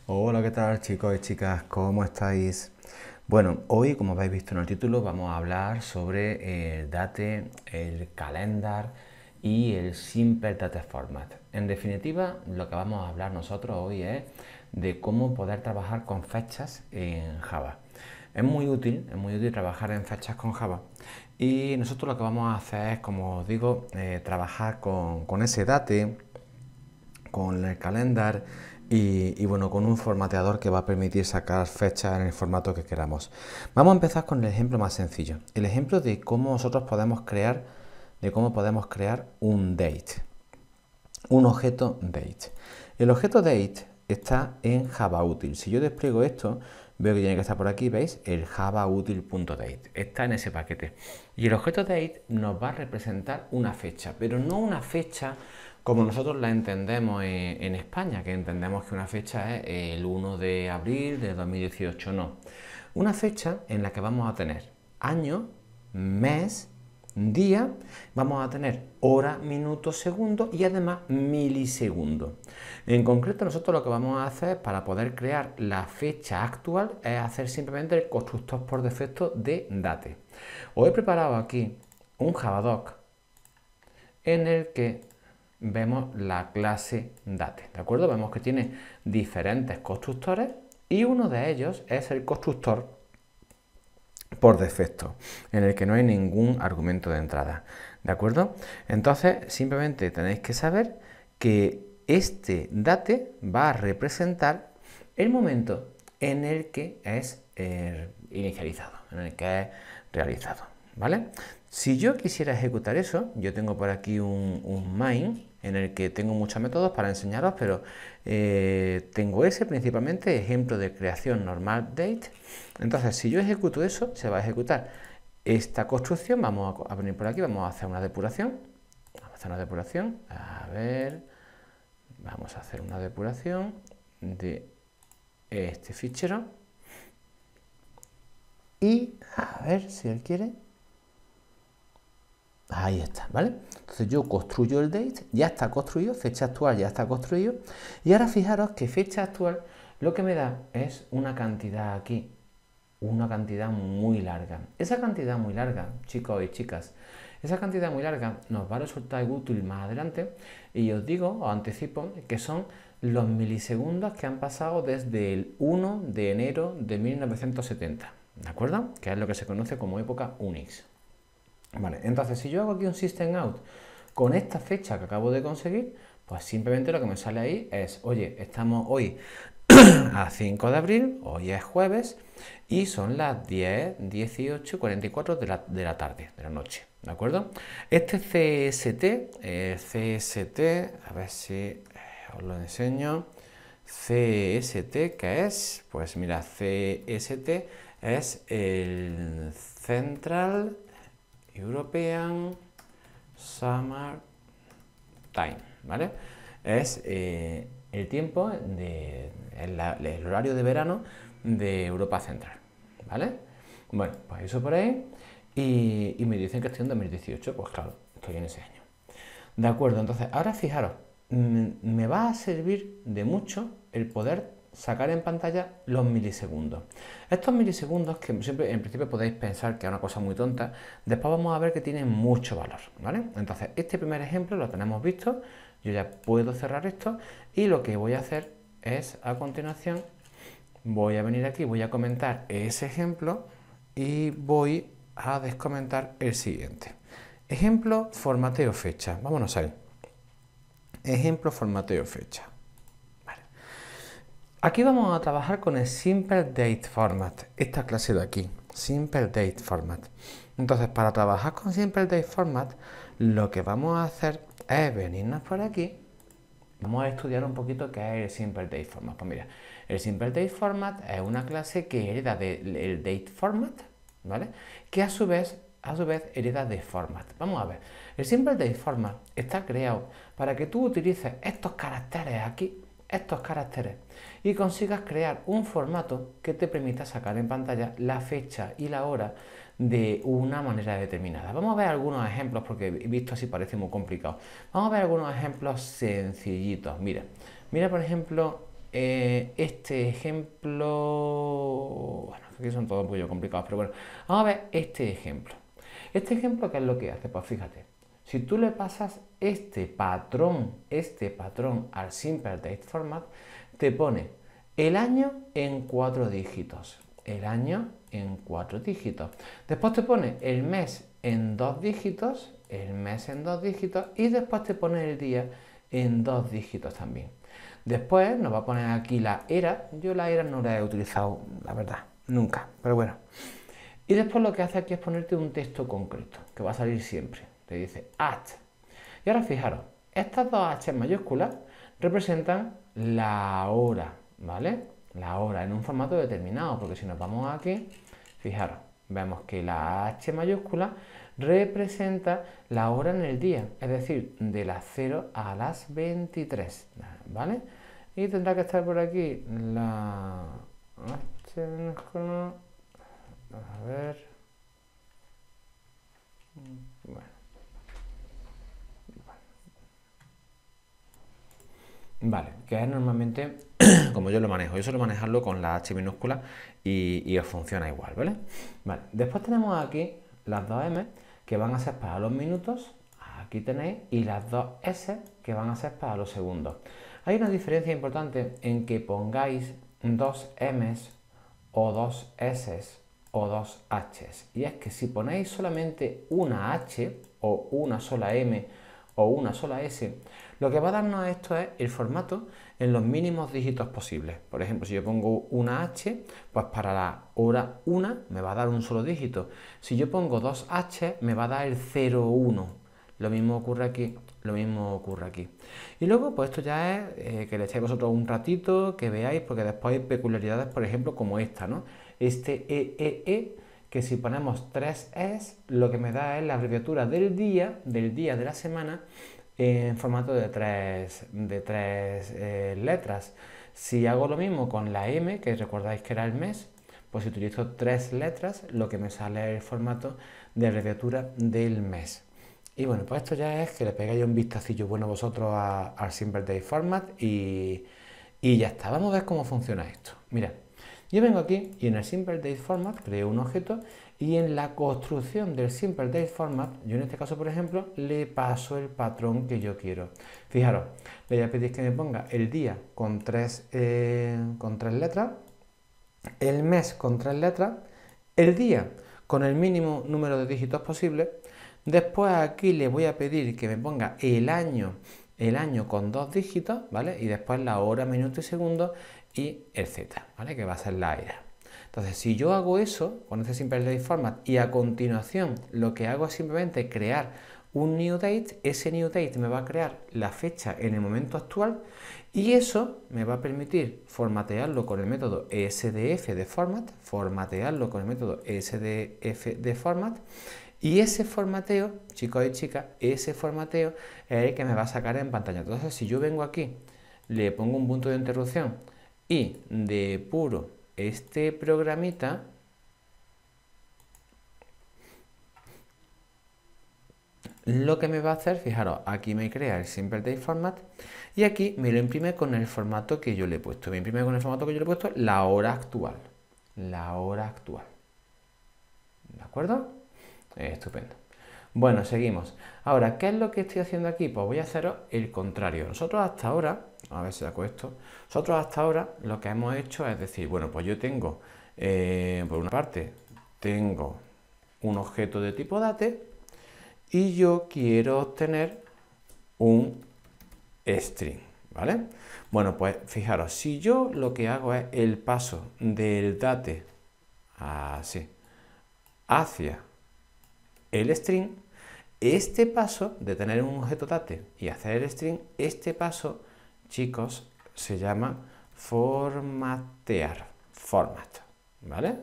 Hola, ¿qué tal chicos y chicas? ¿Cómo estáis? Bueno, hoy, como habéis visto en el título, vamos a hablar sobre el Date, el Calendar y el Simple Date Format. En definitiva, lo que vamos a hablar nosotros hoy es de cómo poder trabajar con fechas en Java. Es muy útil trabajar en fechas con Java. Y nosotros lo que vamos a hacer es, como os digo, trabajar con ese Date, con el calendar bueno, con un formateador que va a permitir sacar fechas en el formato que queramos. Vamos a empezar con el ejemplo más sencillo, el ejemplo de cómo nosotros podemos crear, un date, un objeto date. El objeto date está en Java Util. Si yo despliego esto, veo que tiene que estar por aquí, ¿veis? El javautil.date. Está en ese paquete. Y el objeto date nos va a representar una fecha, pero no una fecha como nosotros la entendemos en España, que entendemos que una fecha es el 1 de abril de 2018, no. Una fecha en la que vamos a tener año, mes, día, vamos a tener hora, minuto, segundo y además milisegundo. En concreto, nosotros lo que vamos a hacer para poder crear la fecha actual es hacer simplemente el constructor por defecto de date. Os he preparado aquí un Javadoc en el que vemos la clase date, ¿de acuerdo? Vemos que tiene diferentes constructores y uno de ellos es el constructor por defecto, en el que no hay ningún argumento de entrada, ¿de acuerdo? Entonces, simplemente tenéis que saber que este date va a representar el momento en el que es inicializado, en el que es realizado, ¿vale? Si yo quisiera ejecutar eso, yo tengo por aquí un main en el que tengo muchos métodos para enseñaros, pero tengo ese principalmente, ejemplo de creación normal date. Entonces, si yo ejecuto eso, se va a ejecutar esta construcción. Vamos a venir por aquí, vamos a hacer una depuración. A ver, vamos a hacer una depuración de este fichero. Y a ver si él quiere. Ahí está, ¿vale? Entonces yo construyo el date, ya está construido, fecha actual ya está construido. Y ahora fijaros que fecha actual lo que me da es una cantidad aquí, una cantidad muy larga. Esa cantidad muy larga, chicos y chicas, esa cantidad muy larga nos va a resultar útil más adelante. Y os digo, os anticipo, que son los milisegundos que han pasado desde el 1 de enero de 1970, ¿de acuerdo? Que es lo que se conoce como época Unix. Vale, entonces si yo hago aquí un system out con esta fecha que acabo de conseguir, pues simplemente lo que me sale ahí es, oye, estamos hoy a 5 de abril, hoy es jueves y son las 10, 18, 44 de la tarde, de la noche, ¿de acuerdo? Este CST, a ver si os lo enseño, CST, ¿qué es? Pues mira, CST es el Central European Summer Time, ¿vale? Es el tiempo el horario de verano de Europa Central, ¿vale? Bueno, pues eso por ahí. Y me dicen que estoy en 2018, pues claro, estoy en ese año. De acuerdo, entonces, ahora fijaros, me va a servir de mucho el poder sacar en pantalla los milisegundos. Estos milisegundos, que siempre en principio podéis pensar que es una cosa muy tonta, después vamos a ver que tienen mucho valor, ¿vale? Entonces, este primer ejemplo lo tenemos visto, yo ya puedo cerrar esto y lo que voy a hacer es, a continuación, voy a venir aquí, voy a comentar ese ejemplo y voy a descomentar el siguiente. Ejemplo, formateo fecha. Vámonos ahí. Ejemplo, formateo fecha. Vale. Aquí vamos a trabajar con el Simple Date Format, esta clase de aquí, Simple Date Format. Entonces, para trabajar con Simple Date Format, lo que vamos a hacer es venirnos por aquí. Vamos a estudiar un poquito qué es el Simple Date Format. Pues mira, el Simple Date Format es una clase que hereda del Date Format, ¿vale? Que a su vez hereda de Format. Vamos a ver, el Simple Date Format está creado para que tú utilices estos caracteres aquí, estos caracteres, y consigas crear un formato que te permita sacar en pantalla la fecha y la hora de una manera determinada. Vamos a ver algunos ejemplos porque he visto así parece muy complicado. Vamos a ver algunos ejemplos sencillitos. Mira por ejemplo este ejemplo, bueno, aquí son todos un poquillo complicados, pero bueno, vamos a ver este ejemplo. Este ejemplo, ¿qué es lo que hace? Pues fíjate, si tú le pasas este patrón al Simple Date Format, te pone el año en 4 dígitos, el año en 4 dígitos. Después te pone el mes en 2 dígitos, el mes en 2 dígitos, y después te pone el día en 2 dígitos también. Después nos va a poner aquí la era. Yo la era no la he utilizado, la verdad, nunca, pero bueno. Y después lo que hace aquí es ponerte un texto concreto, que va a salir siempre. Te dice H. Y ahora fijaros, estas dos H mayúsculas representan la hora, ¿vale? La hora en un formato determinado, porque si nos vamos aquí, fijaros, vemos que la H mayúscula representa la hora en el día, es decir, de las 0 a las 23, ¿vale? Y tendrá que estar por aquí la H minúscula, a ver, bueno. Vale, que es normalmente como yo lo manejo. Yo suelo manejarlo con la H minúscula y os funciona igual, ¿vale? Vale, después tenemos aquí las dos M que van a ser para los minutos, aquí tenéis, y las dos S que van a ser para los segundos. Hay una diferencia importante en que pongáis dos M's o dos S's o dos H's. Y es que si ponéis solamente una H o una sola M o una sola S, lo que va a darnos esto es el formato en los mínimos dígitos posibles. Por ejemplo, si yo pongo una H, pues para la hora 1 me va a dar un solo dígito. Si yo pongo dos H, me va a dar el 0,1. Lo mismo ocurre aquí, lo mismo ocurre aquí. Y luego, pues esto ya es que le echéis vosotros un ratito, que veáis, porque después hay peculiaridades, por ejemplo, como esta, ¿no? Este que si ponemos 3 es, lo que me da es la abreviatura del día de la semana, en formato de tres letras. Si hago lo mismo con la M, que recordáis que era el mes, pues si utilizo 3 letras, lo que me sale es el formato de abreviatura del mes. Y bueno, pues esto ya es que le pegáis un vistacillo bueno vosotros al Simple Date Format y ya está. Vamos a ver cómo funciona esto. Mirad, yo vengo aquí y en el Simple Date Format creo un objeto y en la construcción del Simple Date Format, yo en este caso, por ejemplo, le paso el patrón que yo quiero. Fijaros, le voy a pedir que me ponga el día con tres letras, el mes con 3 letras, el día con el mínimo número de dígitos posible. Después aquí le voy a pedir que me ponga el año con 2 dígitos, ¿vale? Y después la hora, minuto y segundo y el Z, ¿vale? Que va a ser la era. Entonces, si yo hago eso con este Simple Date Format y a continuación lo que hago es simplemente crear un new date, ese new date me va a crear la fecha en el momento actual y eso me va a permitir formatearlo con el método SDF de format, y ese formateo, chicos y chicas, ese formateo es el que me va a sacar en pantalla. Entonces, si yo vengo aquí, le pongo un punto de interrupción y depuro este programita, lo que me va a hacer, fijaros, aquí me crea el Simple Date Format y aquí me lo imprime con el formato que yo le he puesto. Me imprime con el formato que yo le he puesto la hora actual. La hora actual. ¿De acuerdo? Estupendo. Bueno, seguimos. Ahora, ¿qué es lo que estoy haciendo aquí? Pues voy a haceros el contrario. Nosotros hasta ahora, a ver si saco esto, nosotros hasta ahora lo que hemos hecho es decir, bueno, pues yo tengo, por una parte, tengo un objeto de tipo date y yo quiero obtener un string, ¿vale? Bueno, pues fijaros, si yo lo que hago es el paso del date así hacia el string, este paso de tener un objeto date y hacer el string, este paso, chicos, se llama formatear, format, ¿vale?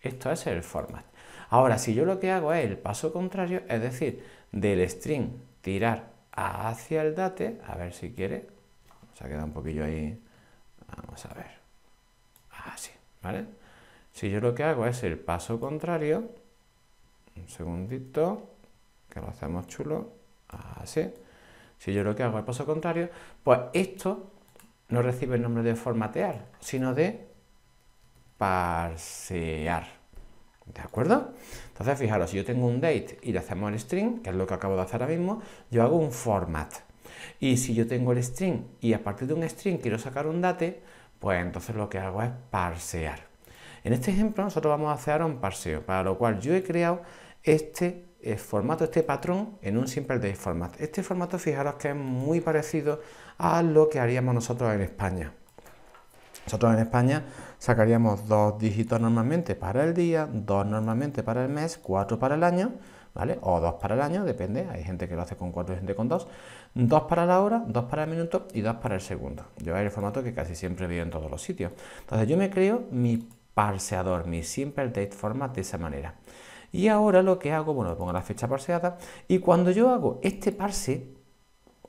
Esto es el format. Ahora, si yo lo que hago es el paso contrario, es decir, del string tirar hacia el date, a ver si quiere, se ha quedado un poquillo ahí, vamos a ver, así, ¿vale? Si yo lo que hago es el paso contrario, un segundito, que lo hacemos chulo, así. Si yo lo que hago es el paso contrario, pues esto no recibe el nombre de formatear, sino de parsear. ¿De acuerdo? Entonces, fijaros, si yo tengo un date y le hacemos el string, que es lo que acabo de hacer ahora mismo, yo hago un format. Y si yo tengo el string y a partir de un string quiero sacar un date, pues entonces lo que hago es parsear. En este ejemplo nosotros vamos a hacer un parseo, para lo cual yo he creado este formato, este patrón en un simple date format. Este formato, fijaros que es muy parecido a lo que haríamos nosotros en España. Nosotros en España sacaríamos 2 dígitos normalmente para el día, 2 normalmente para el mes, 4 para el año, ¿vale? O 2 para el año, depende, hay gente que lo hace con 4 y gente con 2, 2 para la hora, 2 para el minuto y 2 para el segundo. Yo es el formato que casi siempre veo en todos los sitios. Entonces yo me creo mi parseador, mi simple date format de esa manera. Y ahora lo que hago, bueno, pongo la fecha parseada y cuando yo hago este parse,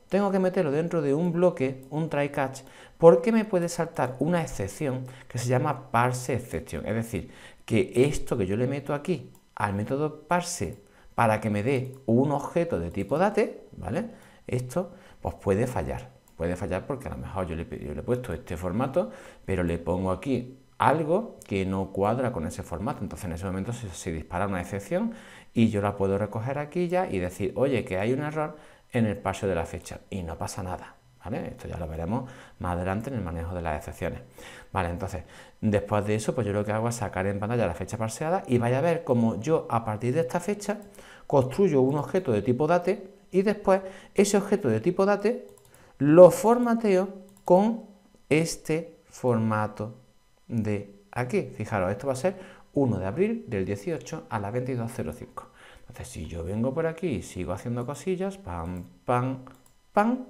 tengo que meterlo dentro de un bloque, un try catch, porque me puede saltar una excepción que se llama parse exception. Es decir, que esto que yo le meto aquí al método parse para que me dé un objeto de tipo date, ¿vale? Esto pues puede fallar. Puede fallar porque a lo mejor yo le he puesto este formato, pero le pongo aquí algo que no cuadra con ese formato. Entonces en ese momento se dispara una excepción y yo la puedo recoger aquí ya y decir, oye, que hay un error en el paso de la fecha y no pasa nada, ¿vale? Esto ya lo veremos más adelante en el manejo de las excepciones. Vale, entonces, después de eso, pues yo lo que hago es sacar en pantalla la fecha parseada y vaya a ver cómo yo a partir de esta fecha construyo un objeto de tipo date y después ese objeto de tipo date lo formateo con este formato de aquí. Fijaros, esto va a ser 1 de abril del 18 a las 22:05. Entonces, si yo vengo por aquí y sigo haciendo cosillas, pam, pam, pam,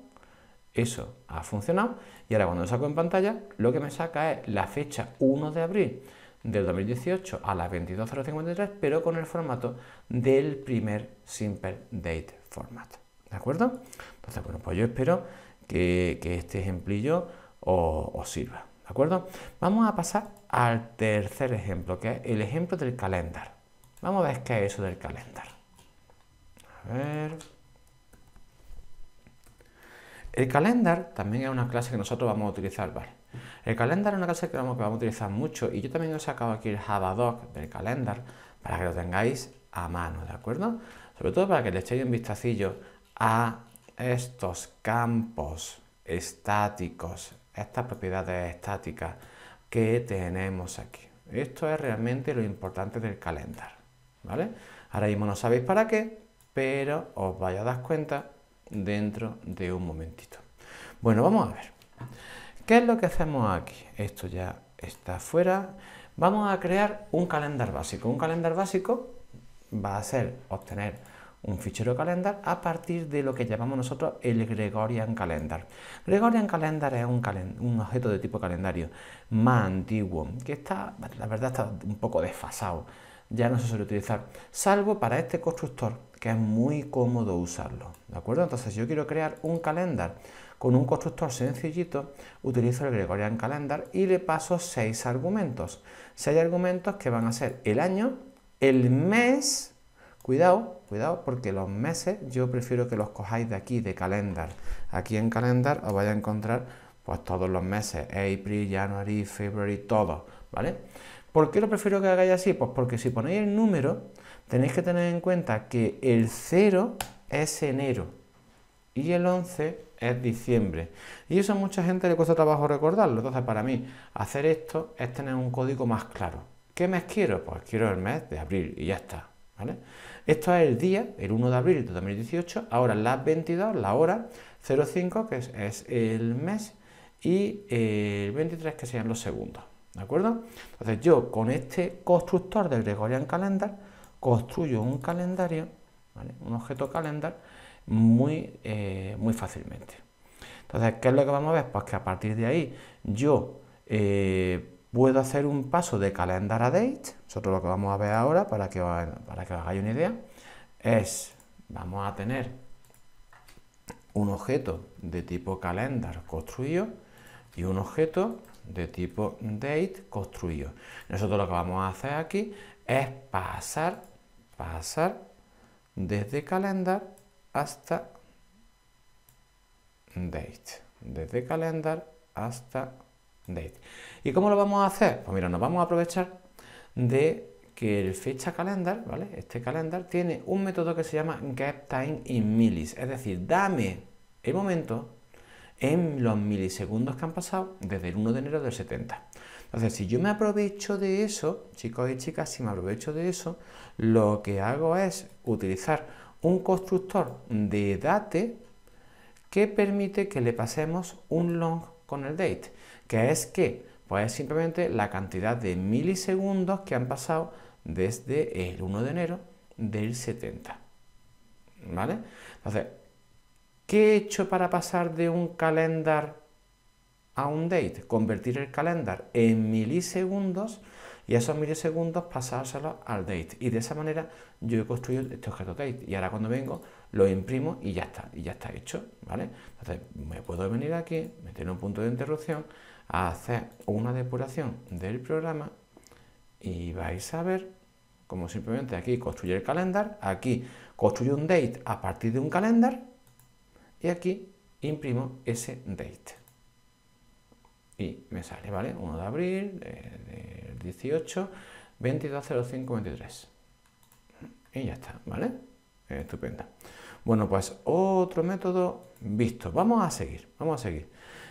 eso ha funcionado. Y ahora cuando lo saco en pantalla, lo que me saca es la fecha 1 de abril del 2018 a las 22:053, pero con el formato del primer simple date format. ¿De acuerdo? Entonces, bueno, pues yo espero que este ejemplillo os sirva. ¿De acuerdo? Vamos a pasar al tercer ejemplo, que es el ejemplo del calendar. Vamos a ver qué es eso del calendar. A ver. El calendar también es una clase que nosotros vamos a utilizar, ¿vale? El calendar es una clase que vamos a utilizar mucho y yo también os he sacado aquí el Javadoc del calendar para que lo tengáis a mano, ¿de acuerdo? Sobre todo para que le echéis un vistacillo a estos campos estáticos, estas propiedades estáticas que tenemos aquí. Esto es realmente lo importante del calendar, ¿vale? Ahora mismo no sabéis para qué, pero os vais a dar cuenta dentro de un momentito. Bueno, vamos a ver. ¿Qué es lo que hacemos aquí? Esto ya está fuera. Vamos a crear un calendar básico. Un calendar básico va a ser obtener un fichero calendar a partir de lo que llamamos nosotros el Gregorian Calendar. Gregorian Calendar es un objeto de tipo calendario más antiguo, que está, la verdad, está un poco desfasado. Ya no se suele utilizar, salvo para este constructor, que es muy cómodo usarlo, ¿de acuerdo? Entonces, si yo quiero crear un calendar con un constructor sencillito, utilizo el Gregorian Calendar y le paso 6 argumentos. 6 argumentos que van a ser el año, el mes. Cuidado, cuidado, porque los meses yo prefiero que los cojáis de aquí, de calendar. Aquí en calendar os vais a encontrar pues todos los meses, April, January, February, todos, ¿vale? ¿Por qué lo prefiero que hagáis así? Pues porque si ponéis el número, tenéis que tener en cuenta que el 0 es enero y el 11 es diciembre. Y eso a mucha gente le cuesta trabajo recordarlo. Entonces, para mí, hacer esto es tener un código más claro. ¿Qué mes quiero? Pues quiero el mes de abril y ya está, ¿vale? Esto es el día, el 1 de abril de 2018, ahora las 22, la hora, 05, que es el mes, y el 23, que serían los segundos, ¿de acuerdo? Entonces yo con este constructor del Gregorian Calendar construyo un calendario, ¿vale? Un objeto calendar muy fácilmente. Entonces, ¿qué es lo que vamos a ver? Pues que a partir de ahí yo puedo hacer un paso de calendar a date. Nosotros lo que vamos a ver ahora, para que os hagáis una idea, es, vamos a tener un objeto de tipo calendar construido y un objeto de tipo date construido. Nosotros lo que vamos a hacer aquí es pasar desde calendar hasta date. Desde calendar hasta date. ¿Y cómo lo vamos a hacer? Pues mira, nos vamos a aprovechar de que el fecha calendar, ¿vale? Este calendar tiene un método que se llama getTime in millis, es decir, dame el momento en los milisegundos que han pasado desde el 1 de enero del 70. Entonces, si yo me aprovecho de eso, chicos y chicas, si me aprovecho de eso, lo que hago es utilizar un constructor de date que permite que le pasemos un long con el date, que es que, pues es simplemente la cantidad de milisegundos que han pasado desde el 1 de enero del 70. ¿Vale? Entonces, ¿qué he hecho para pasar de un calendar a un date? Convertir el calendar en milisegundos y esos milisegundos pasárselos al date. Y de esa manera yo he construido este objeto date. Y ahora cuando vengo lo imprimo y ya está hecho, ¿vale? Entonces me puedo venir aquí, meter un punto de interrupción, a hacer una depuración del programa y vais a ver como simplemente aquí construye el calendar, aquí construye un date a partir de un calendar y aquí imprimo ese date. Y me sale, ¿vale? 1 de abril, del 18, 22.05.23. Y ya está, ¿vale? Estupendo. Bueno, pues otro método visto. Vamos a seguir.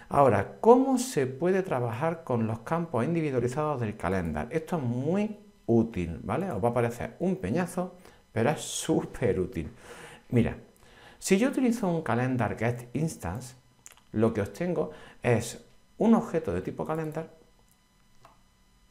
Ahora, ¿cómo se puede trabajar con los campos individualizados del calendar? Esto es muy útil, ¿vale? Os va a parecer un peñazo, pero es súper útil. Mira, si yo utilizo un calendar getInstance, lo que obtengo es un objeto de tipo calendar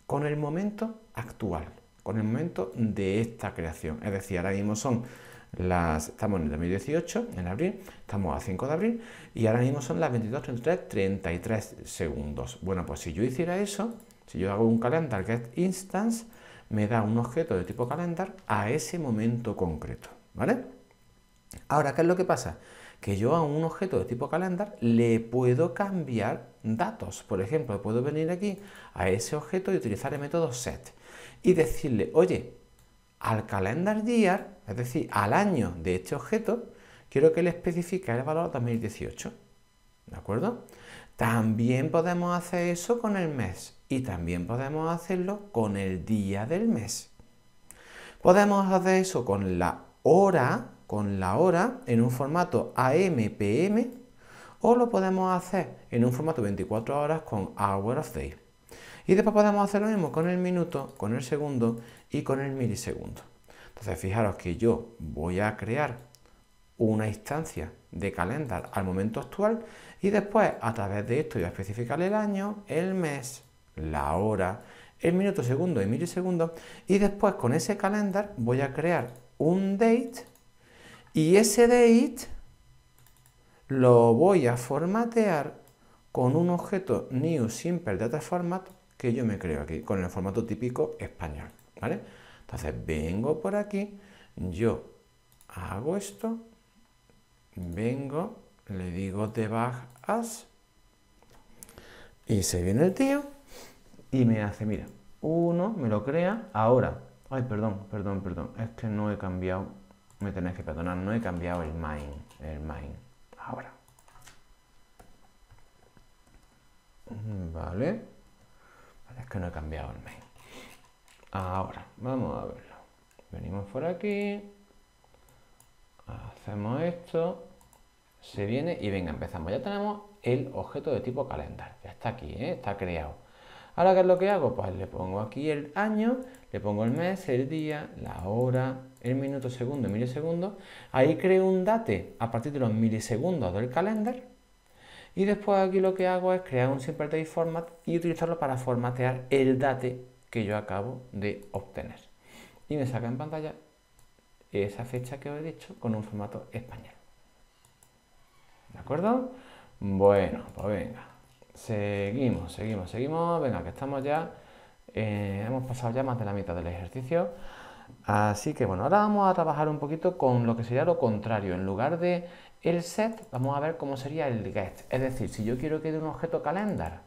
con el momento actual, con el momento de esta creación. Es decir, ahora mismo estamos en el 2018, en abril, estamos a 5 de abril, y ahora mismo son las 22:33 segundos. Bueno, pues si yo hiciera eso, si yo hago un calendar getInstance, me da un objeto de tipo calendar a ese momento concreto, ¿vale? Ahora, ¿qué es lo que pasa? Que yo a un objeto de tipo calendar le puedo cambiar datos. Por ejemplo, puedo venir aquí a ese objeto y utilizar el método set y decirle, oye, al calendar year, es decir, al año de este objeto, quiero que le especifique el valor 2018. ¿De acuerdo? También podemos hacer eso con el mes y también podemos hacerlo con el día del mes. Podemos hacer eso con la hora en un formato AM/PM o lo podemos hacer en un formato 24 horas con hour of day. Y después podemos hacer lo mismo con el minuto, con el segundo y con el milisegundo. Entonces fijaros que yo voy a crear una instancia de calendar al momento actual y después a través de esto voy a especificar el año, el mes, la hora, el minuto, segundo y milisegundo y después con ese calendar voy a crear un date y ese date lo voy a formatear con un objeto new simple data format que yo me creo aquí, con el formato típico español, ¿vale? Entonces vengo por aquí, yo hago esto, vengo, le digo debug as y se viene el tío y me hace, mira, me lo crea ahora. Ay, perdón, es que no he cambiado, me tenéis que perdonar, no he cambiado el main, ahora. Vale, es que no he cambiado el main. Ahora, vamos a verlo. Venimos por aquí, hacemos esto, se viene y venga, empezamos. Ya tenemos el objeto de tipo calendar, ya está aquí, está creado. Ahora, ¿qué es lo que hago? Pues le pongo aquí el año, le pongo el mes, el día, la hora, el minuto, segundo, milisegundo. Ahí creo un date a partir de los milisegundos del calendar. Y después aquí lo que hago es crear un simple date format y utilizarlo para formatear el date que yo acabo de obtener. Y me saca en pantalla esa fecha que os he dicho con un formato español. ¿De acuerdo? Bueno, pues venga. Seguimos. Venga, que estamos ya, hemos pasado ya más de la mitad del ejercicio. Así que bueno, ahora vamos a trabajar un poquito con lo que sería lo contrario. En lugar de el set, vamos a ver cómo sería el get. Es decir, si yo quiero que de un objeto calendar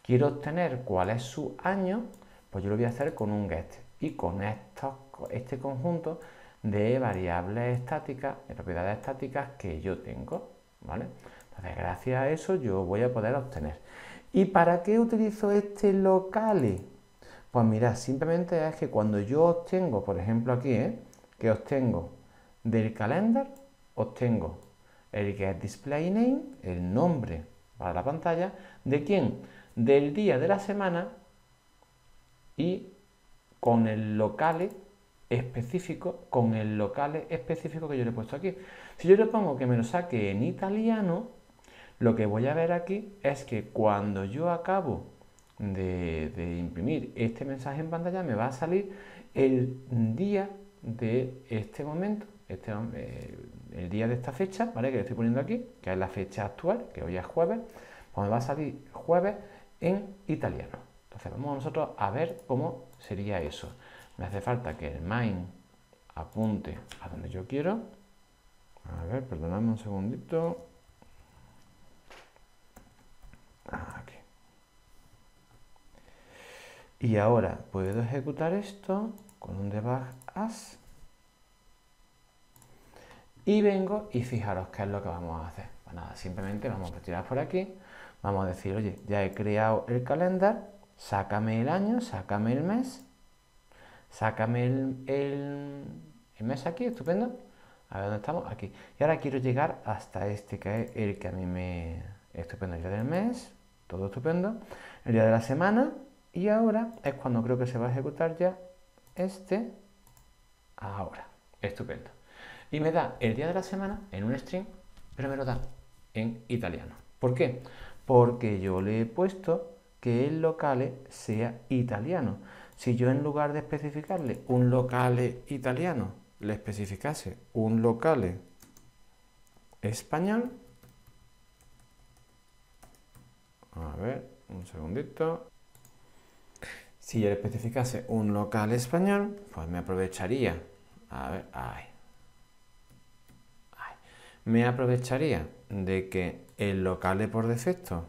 quiero obtener cuál es su año, pues yo lo voy a hacer con un get. Y con este conjunto de variables estáticas, de propiedades estáticas que yo tengo, ¿vale? Entonces, gracias a eso yo voy a poder obtener. ¿Y para qué utilizo este locale? Pues mirad, simplemente es que cuando yo obtengo, por ejemplo aquí, que obtengo del calendar, obtengo el get display name, el nombre para la pantalla, ¿de quién? Del día de la semana y con el locale específico, que yo le he puesto aquí. Si yo le pongo que me lo saque en italiano, lo que voy a ver aquí es que cuando yo acabo de imprimir este mensaje en pantalla, me va a salir el día de este momento, el día de esta fecha, ¿vale? Que le estoy poniendo aquí, que es la fecha actual, que hoy es jueves, pues me va a salir jueves en italiano. Entonces vamos nosotros a ver cómo sería eso. Me hace falta que el main apunte a donde yo quiero. A ver, perdonadme un segundito. Aquí. Y ahora puedo ejecutar esto con un debug as. Y vengo y fijaros qué es lo que vamos a hacer. Pues nada, simplemente vamos a tirar por aquí. Vamos a decir, oye, ya he creado el calendar, sácame el año, sácame el mes, sácame el mes aquí, estupendo. A ver dónde estamos, aquí. Y ahora quiero llegar hasta este, que es el que a mí me... Estupendo, el día del mes, todo estupendo. El día de la semana, y ahora es cuando creo que se va a ejecutar ya este, ahora. Estupendo. Y me da el día de la semana en un string, pero me lo da en italiano. ¿Por qué? Porque yo le he puesto que el locale sea italiano. Si yo en lugar de especificarle un locale italiano, le especificase un locale español, a ver, un segundito. Si yo le especificase un local español, pues me aprovecharía, a ver, me aprovecharía de que el locale por defecto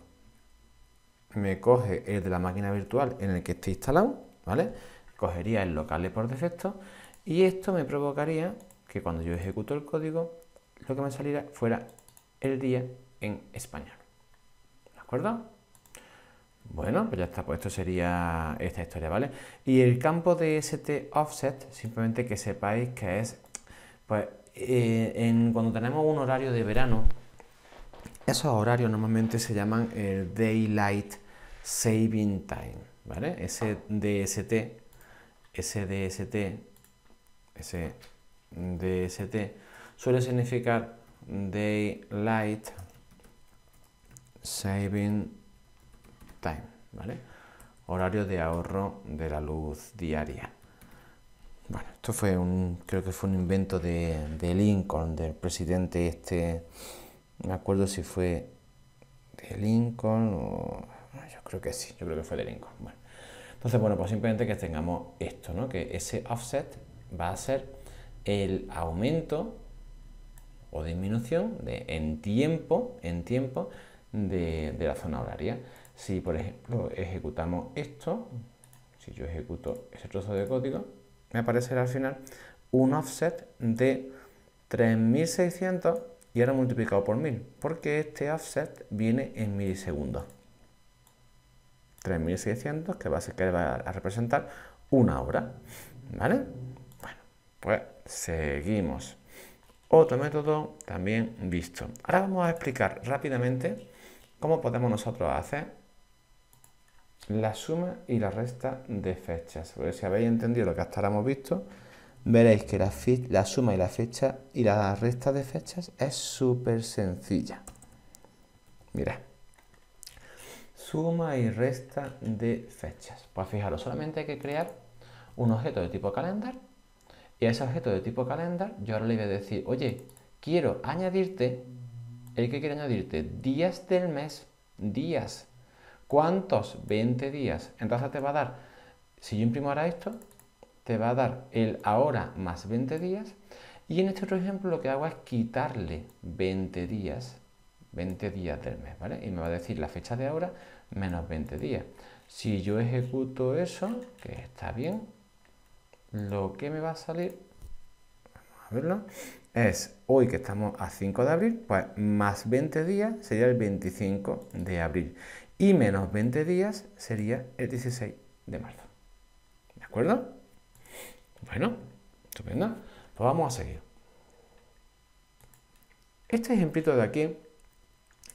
me coge el de la máquina virtual en el que esté instalado, ¿vale? Cogería el locale por defecto y esto me provocaría que cuando yo ejecuto el código, lo que me saliera fuera el día en español. ¿De acuerdo? Bueno, pues ya está, pues esto sería esta historia, ¿vale? Y el campo de st offset, simplemente que sepáis que es, pues, cuando tenemos un horario de verano, esos horarios normalmente se llaman el Daylight Saving Time, ¿vale? Ese DST suele significar Daylight Saving Time, ¿vale? Horario de ahorro de la luz diaria. Bueno, esto fue creo que fue un invento de Lincoln, del presidente este, no me acuerdo si fue de Lincoln o... Yo creo que sí, yo creo que fue de Lincoln. Bueno, entonces, bueno, pues simplemente que tengamos esto, ¿no? Que ese offset va a ser el aumento o disminución en tiempo de la zona horaria. Si, por ejemplo, ejecutamos esto, si yo ejecuto ese trozo de código, me aparecerá al final un offset de 3600 y ahora multiplicado por 1000, porque este offset viene en milisegundos. 3600 que va a representar una hora, ¿vale? Bueno, pues seguimos. Otro método también visto. Ahora vamos a explicar rápidamente cómo podemos nosotros hacer la suma y la resta de fechas. Porque si habéis entendido lo que hasta ahora hemos visto, veréis que la suma y la fecha y la resta de fechas es súper sencilla. Mirad. Suma y resta de fechas. Pues fijaros, solamente hay que crear un objeto de tipo calendar. Y a ese objeto de tipo calendar yo ahora le voy a decir, oye, quiero añadirte, el que quiere añadirte días del mes, días. ¿Cuántos? 20 días. Entonces te va a dar, si yo imprimo ahora esto, te va a dar el ahora más 20 días. Y en este otro ejemplo lo que hago es quitarle 20 días del mes, ¿vale? Y me va a decir la fecha de ahora menos 20 días. Si yo ejecuto eso, que está bien, lo que me va a salir, vamos a verlo, es hoy que estamos a 5 de abril, pues más 20 días sería el 25 de abril. Y menos 20 días sería el 16 de marzo. ¿De acuerdo? Bueno, estupendo. Pues vamos a seguir. Este ejemplito de aquí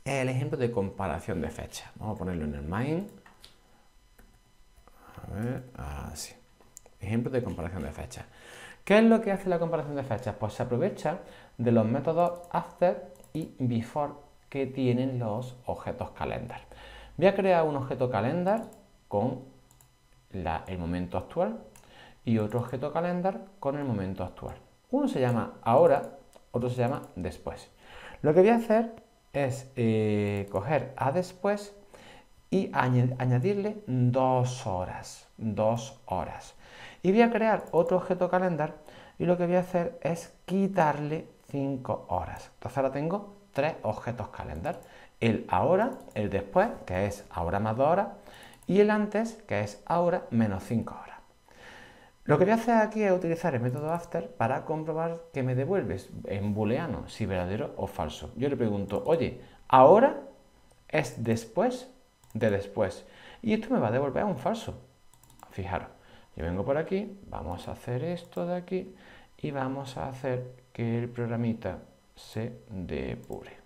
es el ejemplo de comparación de fechas. Vamos a ponerlo en el main. A ver, así. Ejemplo de comparación de fechas. ¿Qué es lo que hace la comparación de fechas? Pues se aprovecha de los métodos after y before que tienen los objetos calendar. Voy a crear un objeto calendar con el momento actual y otro objeto calendar con el momento actual. Uno se llama ahora, otro se llama después. Lo que voy a hacer es coger a después y añadirle 2 horas. 2 horas. Y voy a crear otro objeto calendar y lo que voy a hacer es quitarle 5 horas. Entonces ahora tengo 3 objetos calendar. El ahora, el después, que es ahora más 2 horas, y el antes, que es ahora menos 5 horas. Lo que voy a hacer aquí es utilizar el método after para comprobar que me devuelves en booleano si verdadero o falso. Yo le pregunto, oye, ahora es después de después. Y esto me va a devolver un falso. Fijaros, yo vengo por aquí, vamos a hacer esto de aquí y vamos a hacer que el programita se depure.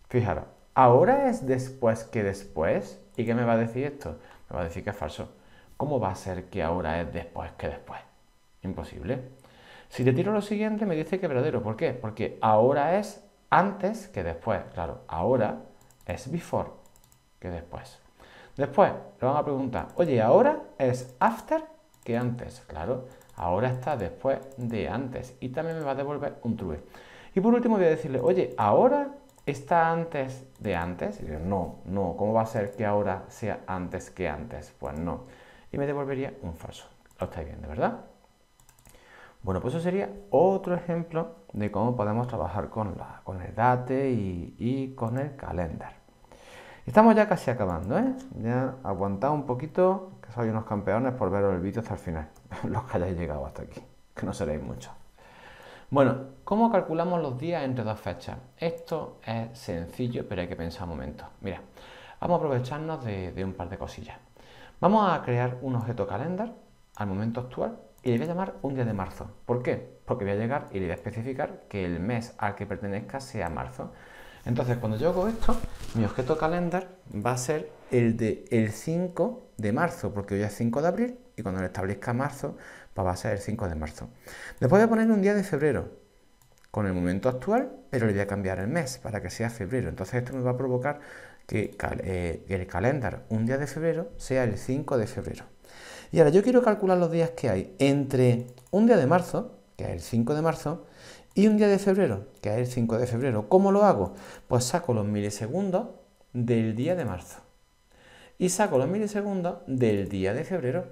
Fijaros, ahora es después que después. ¿Y qué me va a decir esto? Me va a decir que es falso. ¿Cómo va a ser que ahora es después que después? Imposible. Si le tiro lo siguiente, me dice que es verdadero. ¿Por qué? Porque ahora es antes que después. Claro, ahora es before que después. Después le van a preguntar, oye, ¿ahora es after que antes? Claro, ahora está después de antes. Y también me va a devolver un true. Y por último voy a decirle, oye, ¿ahora está antes de antes? Y yo, no, ¿cómo va a ser que ahora sea antes que antes? Pues no. Y me devolvería un falso. Lo estáis viendo, ¿verdad? Bueno, pues eso sería otro ejemplo de cómo podemos trabajar con el date y con el calendar. Estamos ya casi acabando, ¿eh? Ya aguantad un poquito, que sois unos campeones por veros el vídeo hasta el final. Los que hayáis llegado hasta aquí, que no seréis muchos. Bueno, ¿cómo calculamos los días entre dos fechas? Esto es sencillo, pero hay que pensar un momento. Mira, vamos a aprovecharnos de un par de cosillas. Vamos a crear un objeto calendar al momento actual y le voy a llamar un día de marzo. ¿Por qué? Porque voy a llegar y le voy a especificar que el mes al que pertenezca sea marzo. Entonces, cuando yo hago esto, mi objeto calendar va a ser el 5 de marzo, porque hoy es 5 de abril y cuando le establezca marzo, pues va a ser el 5 de marzo. Después voy a poner un día de febrero con el momento actual, pero le voy a cambiar el mes para que sea febrero. Entonces, esto me va a provocar que el calendar un día de febrero sea el 5 de febrero. Y ahora yo quiero calcular los días que hay entre un día de marzo, que es el 5 de marzo, y un día de febrero, que es el 5 de febrero. ¿Cómo lo hago? Pues saco los milisegundos del día de marzo y saco los milisegundos del día de febrero.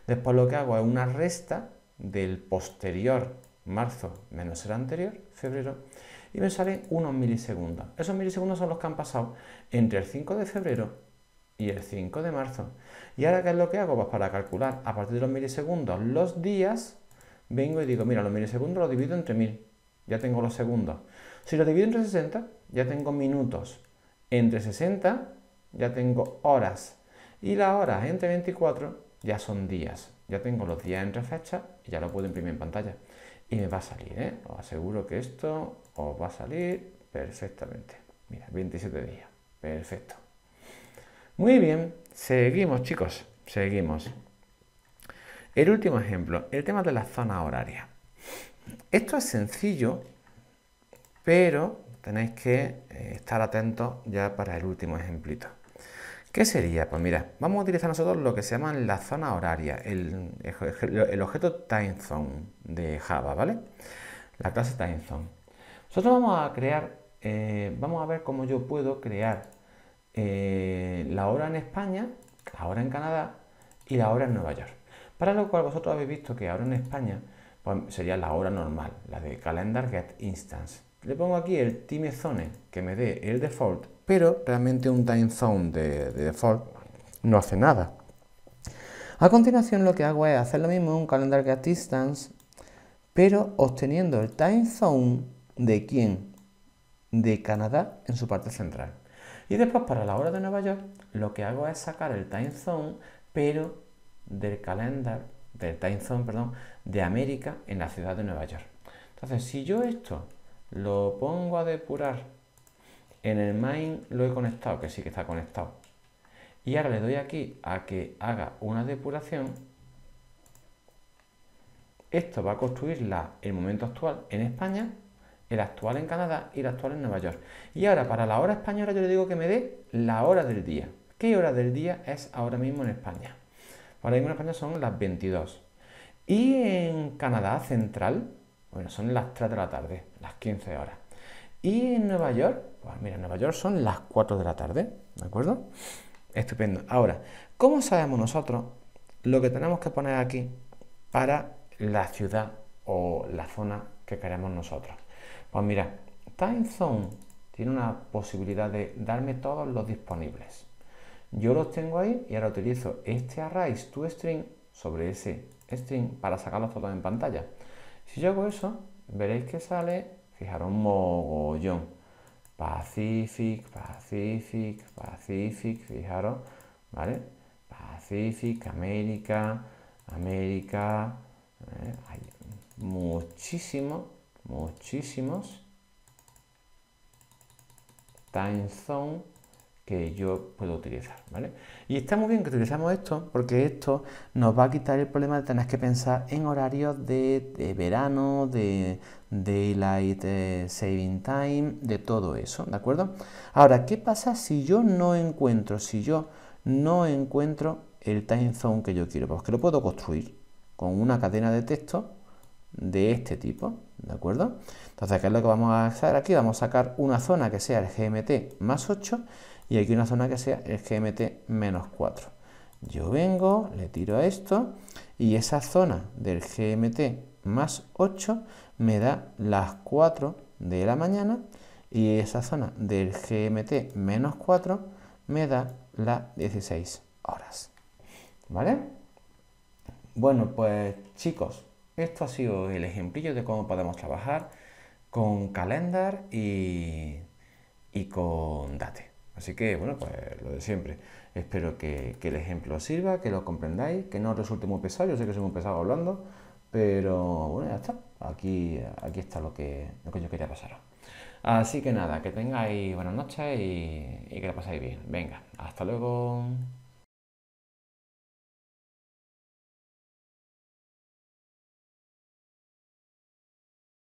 Después lo que hago es una resta del posterior marzo menos el anterior, febrero, y me salen unos milisegundos. Esos milisegundos son los que han pasado entre el 5 de febrero y el 5 de marzo. ¿Y ahora qué es lo que hago? Pues para calcular a partir de los milisegundos los días, vengo y digo, mira, los milisegundos los divido entre 1000, ya tengo los segundos. Si los divido entre 60, ya tengo minutos. Entre 60, ya tengo horas. Y las horas entre 24, ya son días. Ya tengo los días entre fechas y ya lo puedo imprimir en pantalla. Y me va a salir, ¿eh? Os aseguro que esto os va a salir perfectamente. Mira, 27 días. Perfecto. Muy bien, seguimos, chicos. Seguimos. El último ejemplo, el tema de las zonas horarias. Esto es sencillo, pero tenéis que estar atentos ya para el último ejemplito. ¿Qué sería? Pues mira, vamos a utilizar nosotros lo que se llaman las zonas horarias, el objeto TimeZone de Java, ¿vale? La clase TimeZone. Nosotros vamos a crear, vamos a ver cómo yo puedo crear la hora en España, la hora en Canadá y la hora en Nueva York. Para lo cual vosotros habéis visto que ahora en España pues, sería la hora normal, la de Calendar Get Instance. Le pongo aquí el time zone que me dé el default, pero realmente un time zone de default no hace nada. A continuación lo que hago es hacer lo mismo en un Calendar Get Instance, pero obteniendo el time zone de ¿quién? De Canadá en su parte central. Y después para la hora de Nueva York lo que hago es sacar el time zone, pero del time zone, perdón, de América en la ciudad de Nueva York. Entonces, si yo esto lo pongo a depurar, en el main lo he conectado, que sí que está conectado, y ahora le doy aquí a que haga una depuración, esto va a construir el momento actual en España, el actual en Canadá y el actual en Nueva York. Y ahora para la hora española yo le digo que me dé la hora del día. ¿Qué hora del día es ahora mismo en España? Ahora mismo en España son las 22. Y en Canadá central, bueno, son las 3 de la tarde, las 15 horas. Y en Nueva York, pues mira, en Nueva York son las 4 de la tarde, ¿de acuerdo? Estupendo. Ahora, ¿cómo sabemos nosotros lo que tenemos que poner aquí para la ciudad o la zona que queremos nosotros? Pues mira, Time Zone tiene una posibilidad de darme todos los disponibles. Yo los tengo ahí y ahora utilizo este arrays to string sobre ese string para sacarlos todos en pantalla. Si yo hago eso, veréis que sale, fijaros, un mogollón. Pacific, Pacific, Pacific, fijaros, ¿vale? Pacific, América, América, hay muchísimos time zone que yo puedo utilizar, ¿vale? Y está muy bien que utilicemos esto porque esto nos va a quitar el problema de tener que pensar en horarios de verano, de Daylight Saving Time, de todo eso, ¿de acuerdo? Ahora, ¿qué pasa si yo no encuentro el time zone que yo quiero? Pues que lo puedo construir con una cadena de texto de este tipo, ¿de acuerdo? Entonces, ¿qué es lo que vamos a hacer aquí? Vamos a sacar una zona que sea el GMT más 8 y aquí una zona que sea el GMT menos 4. Yo vengo, le tiro a esto y esa zona del GMT más 8 me da las 4 de la mañana y esa zona del GMT menos 4 me da las 16 horas. ¿Vale? Bueno, pues chicos, esto ha sido el ejemplillo de cómo podemos trabajar con Calendar y con Date. Así que, bueno, pues lo de siempre. Espero que el ejemplo os sirva, que lo comprendáis, que no os resulte muy pesado. Yo sé que soy muy pesado hablando, pero bueno, ya está. Aquí está lo que yo quería pasaros. Así que nada, que tengáis buenas noches y que lo pasáis bien. Venga, hasta luego.